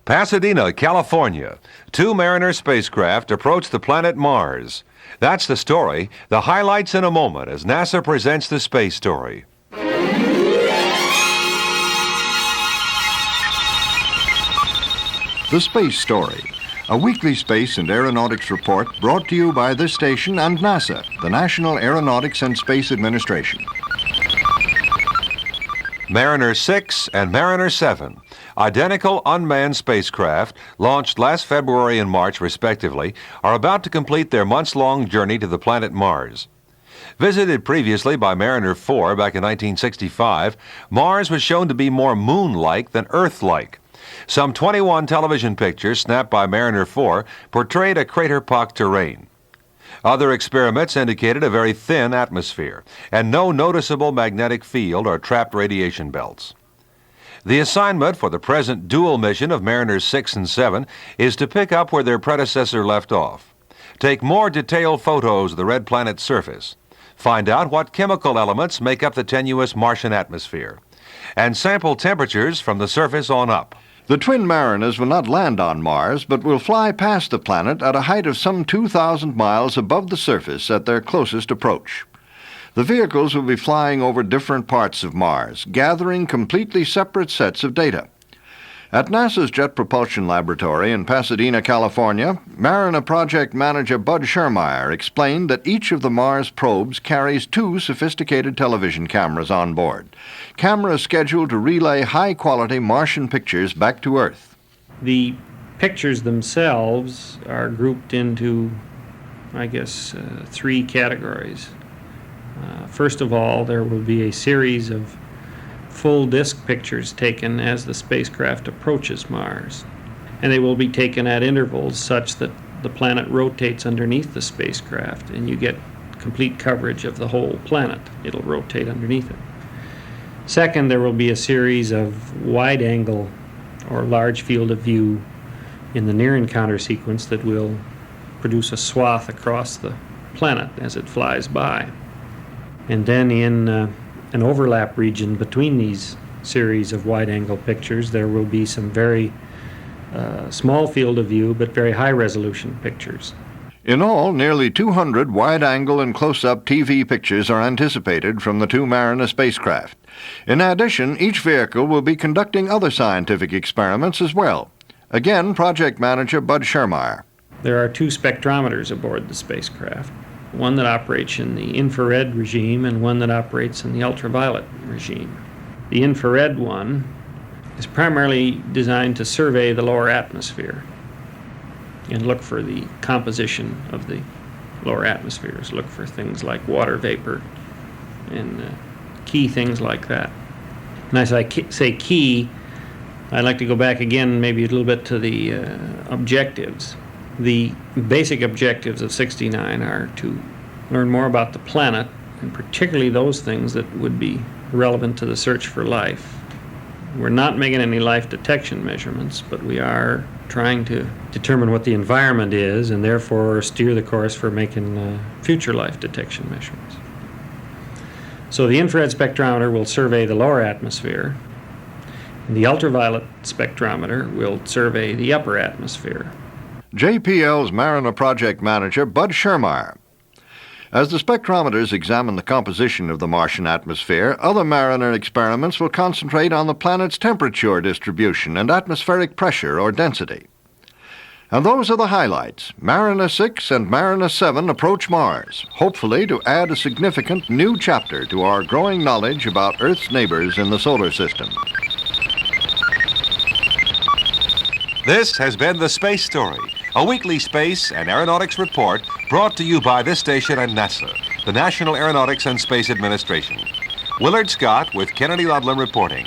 Pasadena, California. Two Mariner spacecraft approach the planet Mars. That's the story. The highlights in a moment as NASA presents the space story. The Space Story, a weekly space and aeronautics report brought to you by this station and NASA, the National Aeronautics and Space Administration. Mariner 6 and Mariner 7, identical unmanned spacecraft, launched last February and March respectively, are about to complete their months-long journey to the planet Mars. Visited previously by Mariner 4 back in 1965, Mars was shown to be more moon-like than Earth-like. Some 21 television pictures snapped by Mariner 4 portrayed a crater-pocked terrain. Other experiments indicated a very thin atmosphere and no noticeable magnetic field or trapped radiation belts. The assignment for the present dual mission of Mariners 6 and 7 is to pick up where their predecessor left off, take more detailed photos of the red planet's surface, find out what chemical elements make up the tenuous Martian atmosphere, and sample temperatures from the surface on up. The twin Mariners will not land on Mars, but will fly past the planet at a height of some 2,000 miles above the surface at their closest approach. The vehicles will be flying over different parts of Mars, gathering completely separate sets of data. At NASA's Jet Propulsion Laboratory in Pasadena, California, Mariner Project Manager Bud Schermeyer explained that each of the Mars probes carries two sophisticated television cameras on board, cameras scheduled to relay high-quality Martian pictures back to Earth. The pictures themselves are grouped into, three categories. First of all, there will be a series of full disk pictures taken as the spacecraft approaches Mars, and they will be taken at intervals such that the planet rotates underneath the spacecraft and you get complete coverage of the whole planet. It'll rotate underneath it. Second, there will be a series of wide angle or large field of view in the near encounter sequence that will produce a swath across the planet as it flies by. And then in an overlap region between these series of wide-angle pictures, there will be some very small field of view but very high-resolution pictures. In all, nearly 200 wide-angle and close-up TV pictures are anticipated from the two Mariner spacecraft. In addition, each vehicle will be conducting other scientific experiments as well. Again, Project Manager Bud Schermeyer. There are two spectrometers aboard the spacecraft, one that operates in the infrared regime and one that operates in the ultraviolet regime. The infrared one is primarily designed to survey the lower atmosphere and look for the composition of the lower atmospheres, look for things like water vapor and key things like that. And as I say key, I'd like to go back again maybe a little bit to the objectives. The basic objectives of 69 are to learn more about the planet, and particularly those things that would be relevant to the search for life. We're not making any life detection measurements, but we are trying to determine what the environment is and therefore steer the course for making future life detection measurements. So the infrared spectrometer will survey the lower atmosphere, and the ultraviolet spectrometer will survey the upper atmosphere. JPL's Mariner Project Manager Bud Schermeyer. As the spectrometers examine the composition of the Martian atmosphere, other Mariner experiments will concentrate on the planet's temperature distribution and atmospheric pressure or density. And those are the highlights. Mariner 6 and Mariner 7 approach Mars, hopefully to add a significant new chapter to our growing knowledge about Earth's neighbors in the solar system. This has been The Space Story, a weekly space and aeronautics report brought to you by this station and NASA, the National Aeronautics and Space Administration. Willard Scott with Kennedy Ludlam reporting.